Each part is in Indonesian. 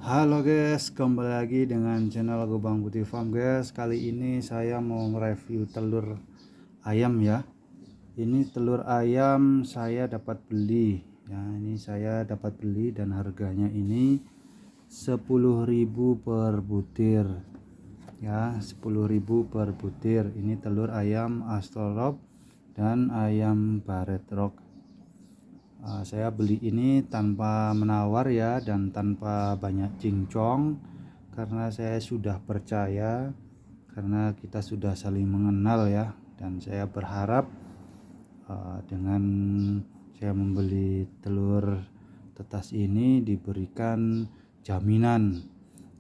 Halo guys, kembali lagi dengan channel Gobang Putih Farm guys. Kali ini saya mau nge-review telur ayam ya. Ini telur ayam saya dapat beli ya. Ini saya dapat beli dan harganya ini 10.000 per butir ya, 10.000 per butir. Ini telur ayam Astrorop dan ayam Barred Rock. Saya beli ini tanpa menawar ya, dan tanpa banyak cincong, karena saya sudah percaya, karena kita sudah saling mengenal ya. Dan saya berharap dengan saya membeli telur tetas ini diberikan jaminan.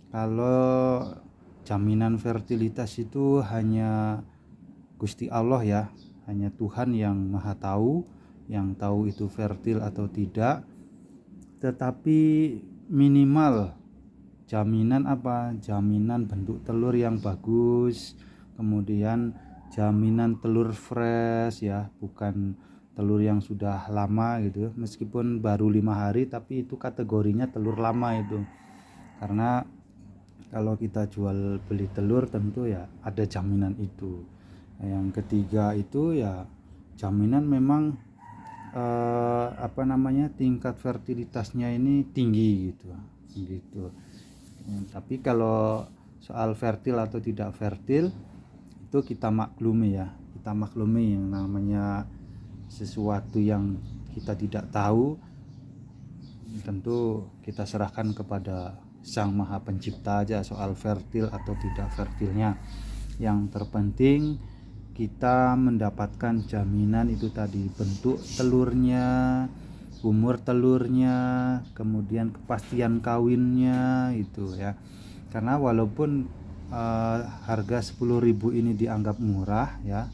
Kalau jaminan fertilitas itu hanya Gusti Allah ya, hanya Tuhan yang maha tahu, yang tahu itu fertil atau tidak. Tetapi minimal jaminan apa? Jaminan bentuk telur yang bagus, kemudian jaminan telur fresh ya, bukan telur yang sudah lama gitu. Meskipun baru 5 hari tapi itu kategorinya telur lama itu. Karena kalau kita jual beli telur tentu ya ada jaminan itu. Yang ketiga itu ya jaminan memang tingkat fertilitasnya ini tinggi gitu. Tapi kalau soal fertil atau tidak fertil itu kita maklumi ya, yang namanya sesuatu yang kita tidak tahu, tentu kita serahkan kepada Sang Maha Pencipta aja soal fertil atau tidak fertilnya. Yang terpenting kita mendapatkan jaminan itu tadi, bentuk telurnya, umur telurnya, kemudian kepastian kawinnya itu ya. Karena walaupun harga 10.000 ini dianggap murah ya,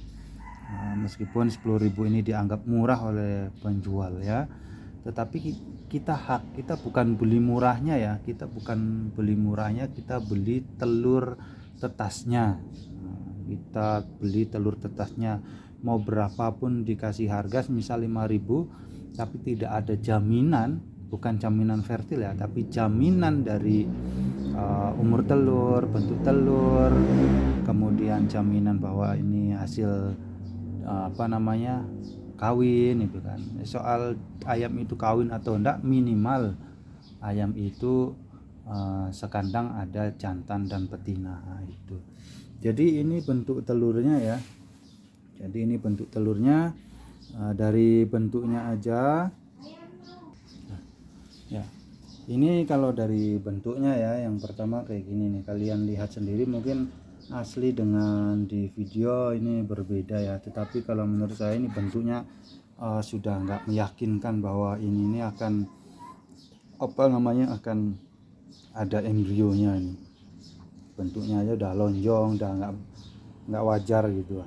meskipun 10.000 ini dianggap murah oleh penjual ya, tetapi kita bukan beli murahnya ya, kita beli telur tetasnya. Kita beli telur tetasnya, mau berapapun dikasih harga misal 5.000, tapi tidak ada jaminan, bukan jaminan fertil ya, tapi jaminan dari umur telur, bentuk telur, kemudian jaminan bahwa ini hasil kawin itu kan. Soal ayam itu kawin atau enggak, minimal ayam itu sekandang ada jantan dan betina itu. Jadi ini bentuk telurnya ya. Dari bentuknya aja ya. Ini kalau dari bentuknya ya, yang pertama kayak gini nih, kalian lihat sendiri, mungkin asli dengan di video ini berbeda ya, tetapi kalau menurut saya ini bentuknya sudah nggak meyakinkan bahwa ini akan akan ada embrionya. Ini bentuknya aja udah lonjong, udah nggak wajar gitu.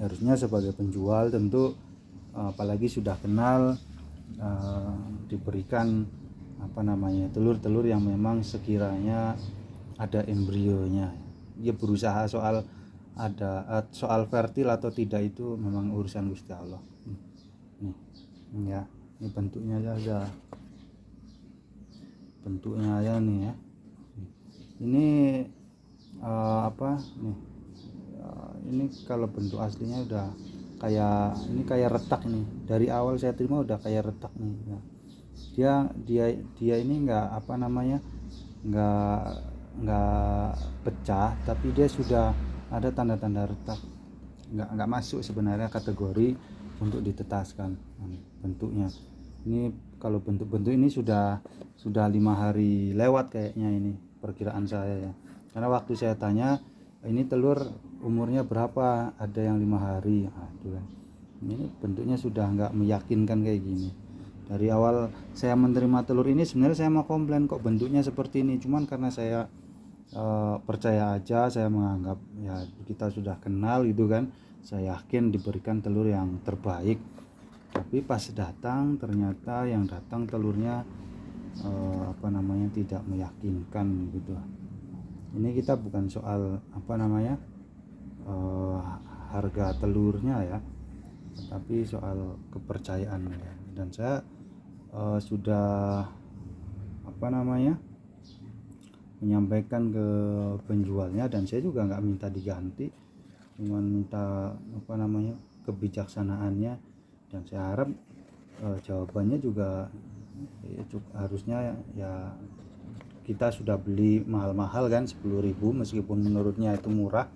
Harusnya sebagai penjual tentu apalagi sudah kenal, diberikan telur-telur yang memang sekiranya ada embrionya. Dia berusaha soal fertil atau tidak itu memang urusan Gusti Allah. Nih ya, ini bentuknya aja nih ya. Ini ini kalau bentuk aslinya udah kayak retak nih. Dari awal saya terima udah kayak retak nih ya. Dia ini nggak pecah, tapi dia sudah ada tanda-tanda retak. Nggak masuk sebenarnya kategori untuk ditetaskan bentuknya. Ini kalau bentuk ini sudah 5 hari lewat kayaknya, ini perkiraan saya ya. Karena waktu saya tanya ini telur umurnya berapa, ada yang 5 hari. Ini bentuknya sudah nggak meyakinkan kayak gini. Dari awal saya menerima telur ini sebenarnya saya mau komplain, kok bentuknya seperti ini, cuman karena saya percaya aja, saya menganggap ya kita sudah kenal gitu kan, saya yakin diberikan telur yang terbaik. Tapi pas datang ternyata yang datang telurnya tidak meyakinkan gitu. Ini kita bukan soal harga telurnya ya, tapi soal kepercayaan ya. Dan saya sudah menyampaikan ke penjualnya, dan saya juga nggak minta diganti, cuma minta kebijaksanaannya. Dan saya harap jawabannya juga harusnya ya, kita sudah beli mahal-mahal kan 10.000, meskipun menurutnya itu murah,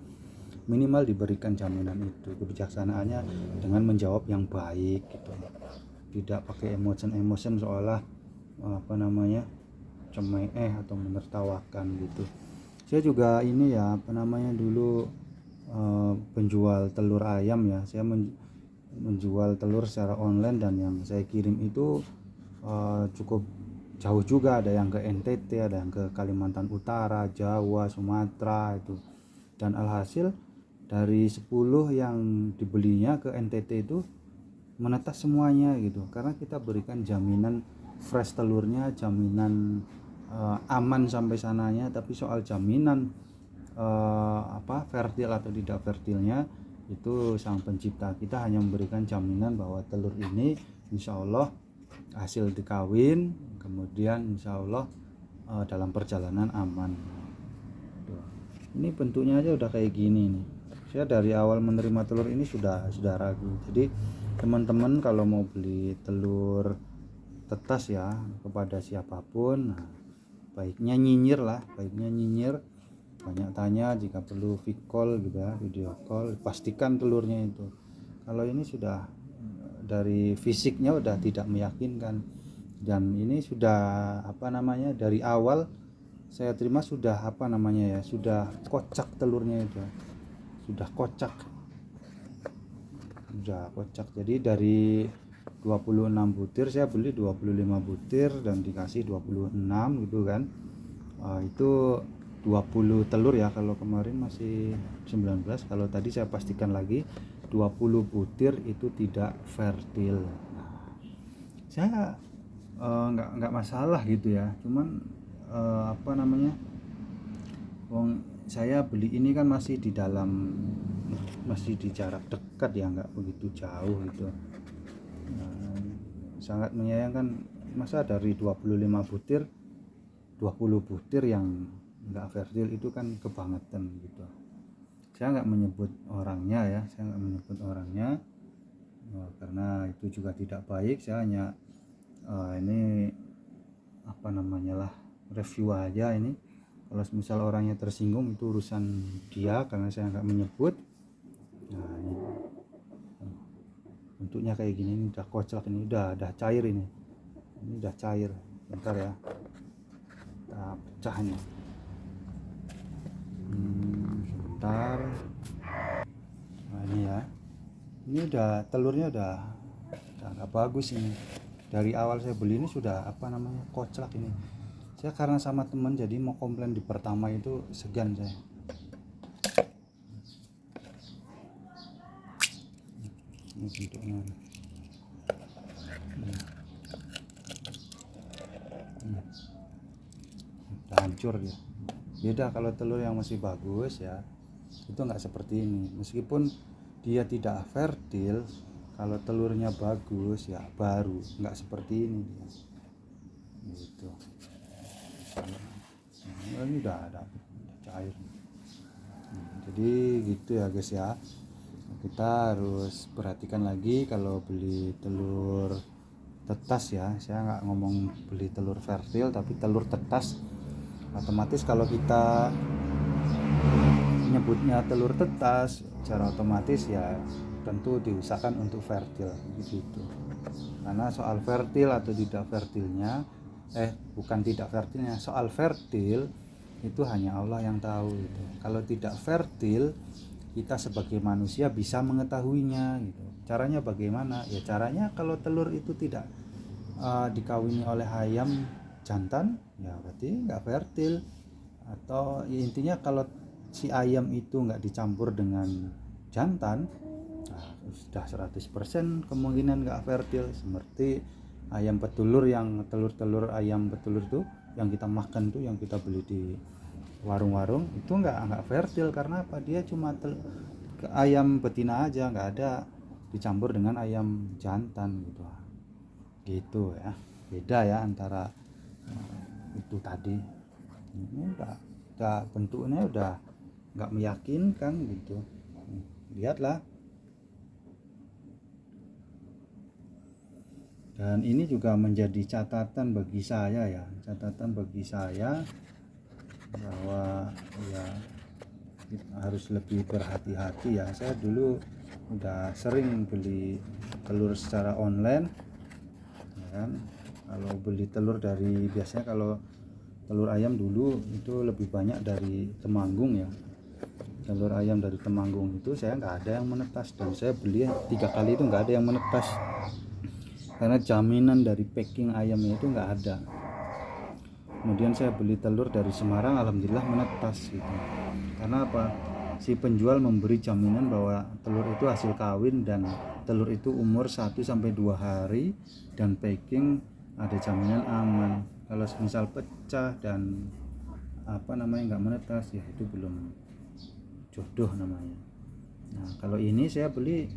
minimal diberikan jaminan itu. Kebijaksanaannya dengan menjawab yang baik gitu, tidak pakai emosi seolah cemeh atau menertawakan gitu. Saya juga ini ya dulu penjual telur ayam ya. Saya menjual telur secara online, dan yang saya kirim itu cukup jauh juga, ada yang ke NTT, ada yang ke Kalimantan Utara, Jawa, Sumatera itu. Dan alhasil dari 10 yang dibelinya ke NTT itu menetas semuanya gitu, karena kita berikan jaminan fresh telurnya, jaminan aman sampai sananya. Tapi soal jaminan fertil atau tidak fertilnya, itu sang pencipta kita hanya memberikan jaminan bahwa telur ini insya Allah hasil dikawin, kemudian insya Allah dalam perjalanan aman. Ini bentuknya aja udah kayak gini nih. Saya dari awal menerima telur ini sudah ragu. Jadi teman-teman kalau mau beli telur tetas ya, kepada siapapun, baiknya nyinyir, banyak tanya, jika perlu call gitu ya, video call, pastikan telurnya itu. Kalau ini sudah dari fisiknya udah tidak meyakinkan, dan ini sudah dari awal saya terima sudah sudah kocak telurnya itu, sudah kocak. Jadi dari 26 butir saya beli 25 butir dan dikasih 26 gitu kan. Itu 20 telur ya, kalau kemarin masih 19, kalau tadi saya pastikan lagi 20 butir itu tidak fertil. Saya nggak masalah gitu ya, cuman saya beli ini kan masih di jarak dekat ya, nggak begitu jauh gitu. Sangat menyayangkan, masa dari 25 butir 20 butir yang nggak fertil, itu kan kebangetan gitu. Saya nggak menyebut orangnya karena itu juga tidak baik. Saya hanya ini review aja ini. Kalau misal orangnya tersinggung itu urusan dia, karena saya nggak menyebut. Nah, ini bentuknya kayak gini, ini udah kocak, ini udah cair, ini udah cair. Bentar ya, kita pecah nih. Sebentar. Nah, ini ya, ini udah telurnya udah nggak bagus ini. Dari awal saya beli ini sudah kocak ini. Saya karena sama teman jadi mau komplain di pertama itu segan saya. Ini bentuknya udah hancur dia. Beda kalau telur yang masih bagus ya, itu nggak seperti ini. Meskipun dia tidak fertil, kalau telurnya bagus ya baru, nggak seperti ini dia. Gitu. Ini udah cair. Jadi gitu ya guys ya, kita harus perhatikan lagi kalau beli telur tetas ya. Saya nggak ngomong beli telur fertil, tapi telur tetas. Otomatis kalau kita menyebutnya telur tetas, secara otomatis ya tentu diusahakan untuk fertil gitu. Karena soal fertil atau tidak fertilnya, soal fertil itu hanya Allah yang tahu gitu. Kalau tidak fertil, kita sebagai manusia bisa mengetahuinya gitu. Caranya bagaimana? Ya caranya kalau telur itu tidak dikawini oleh ayam jantan, ya berarti nggak fertil. Atau ya intinya kalau si ayam itu nggak dicampur dengan jantan, sudah 100% kemungkinan nggak fertil. Seperti ayam petelur, yang telur ayam petelur itu yang kita makan tuh, yang kita beli di warung-warung, itu nggak fertil. Karena apa? Dia cuma ayam betina aja, nggak ada dicampur dengan ayam jantan gitu ya. Beda ya antara itu tadi. Ini udah bentuknya udah nggak meyakinkan gitu. Lihatlah. Dan ini juga menjadi catatan bagi saya ya, bahwa ya kita harus lebih berhati-hati ya. Saya dulu udah sering beli telur secara online ya kan. Kalau beli telur dari, biasanya kalau telur ayam dulu itu lebih banyak dari Temanggung ya. Telur ayam dari Temanggung itu saya nggak ada yang menetas, dan saya beli 3 kali itu nggak ada yang menetas karena jaminan dari packing ayamnya itu nggak ada. Kemudian saya beli telur dari Semarang, alhamdulillah menetas gitu. Karena apa? Si penjual memberi jaminan bahwa telur itu hasil kawin dan telur itu umur 1-2 hari, dan packing ada jaminan aman. Kalau misal pecah dan nggak menetas, ya itu belum jodoh namanya. Nah, kalau ini saya beli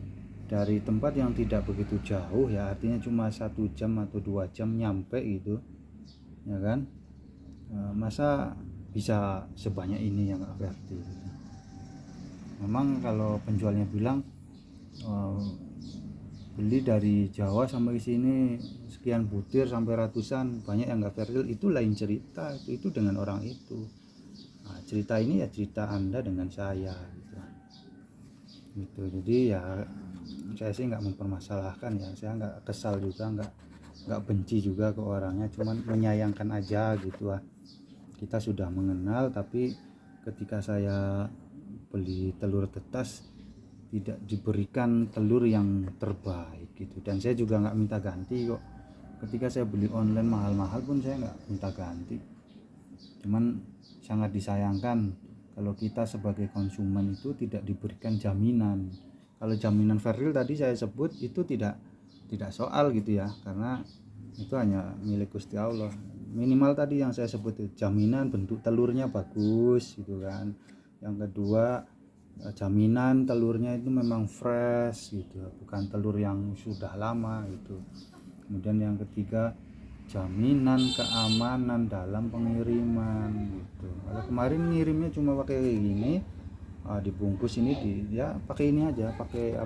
dari tempat yang tidak begitu jauh ya, artinya cuma 1 jam atau 2 jam nyampe gitu ya kan. Masa bisa sebanyak ini yang nggak verti gitu. Memang kalau penjualnya bilang beli dari Jawa sampai sini sekian butir sampai ratusan, banyak yang nggak vertil, itu lain cerita. Itu dengan orang itu. Nah, cerita ini ya cerita Anda dengan saya gitu. Jadi ya saya sih nggak mempermasalahkan ya, saya nggak kesal juga, nggak benci juga ke orangnya, cuman menyayangkan aja gitu lah. Kita sudah mengenal, tapi ketika saya beli telur tetas tidak diberikan telur yang terbaik gitu, dan saya juga nggak minta ganti kok. Ketika saya beli online mahal-mahal pun saya nggak minta ganti, cuman sangat disayangkan kalau kita sebagai konsumen itu tidak diberikan jaminan. Kalau jaminan Veril tadi saya sebut itu tidak soal gitu ya, karena itu hanya milik Gusti Allah. Minimal tadi yang saya sebut itu jaminan bentuk telurnya bagus gitu kan. Yang kedua, jaminan telurnya itu memang fresh gitu, bukan telur yang sudah lama gitu. Kemudian yang ketiga, jaminan keamanan dalam pengiriman gitu. Kalau kemarin ngirimnya cuma pakai gini, dibungkus ini ya pakai ini aja, pakai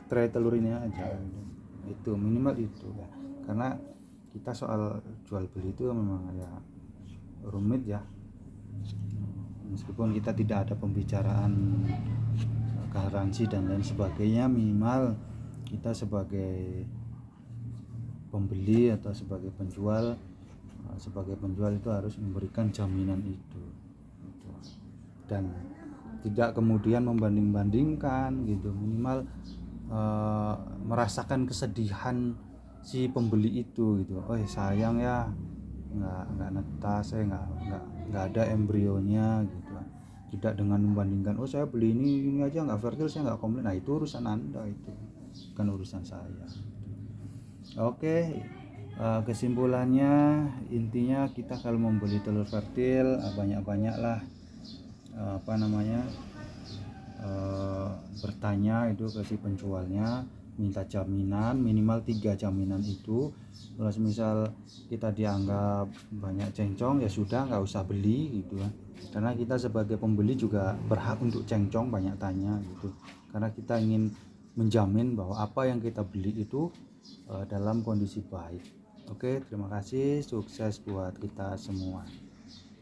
tray telur ini aja gitu. Itu minimal itu ya, karena kita soal jual beli itu memang ya rumit ya. Meskipun kita tidak ada pembicaraan garansi dan lain sebagainya, minimal kita sebagai pembeli atau sebagai penjual itu harus memberikan jaminan itu dan tidak kemudian membanding-bandingkan gitu. Minimal merasakan kesedihan si pembeli itu gitu. Oh sayang ya, nggak netas, saya nggak ada embrionya gitu. Tidak dengan membandingkan, oh saya beli ini aja nggak fertil, saya nggak komplain. Nah itu urusan Anda, itu bukan urusan saya. Oke, kesimpulannya intinya kita kalau membeli telur fertil banyak-banyaklah bertanya itu ke si penjualnya, minta jaminan minimal 3 jaminan itu. Kalau misal kita dianggap banyak cengcong, ya sudah nggak usah beli gitu kan, karena kita sebagai pembeli juga berhak untuk cengcong, banyak tanya gitu, karena kita ingin menjamin bahwa apa yang kita beli itu dalam kondisi baik. Oke, terima kasih, sukses buat kita semua.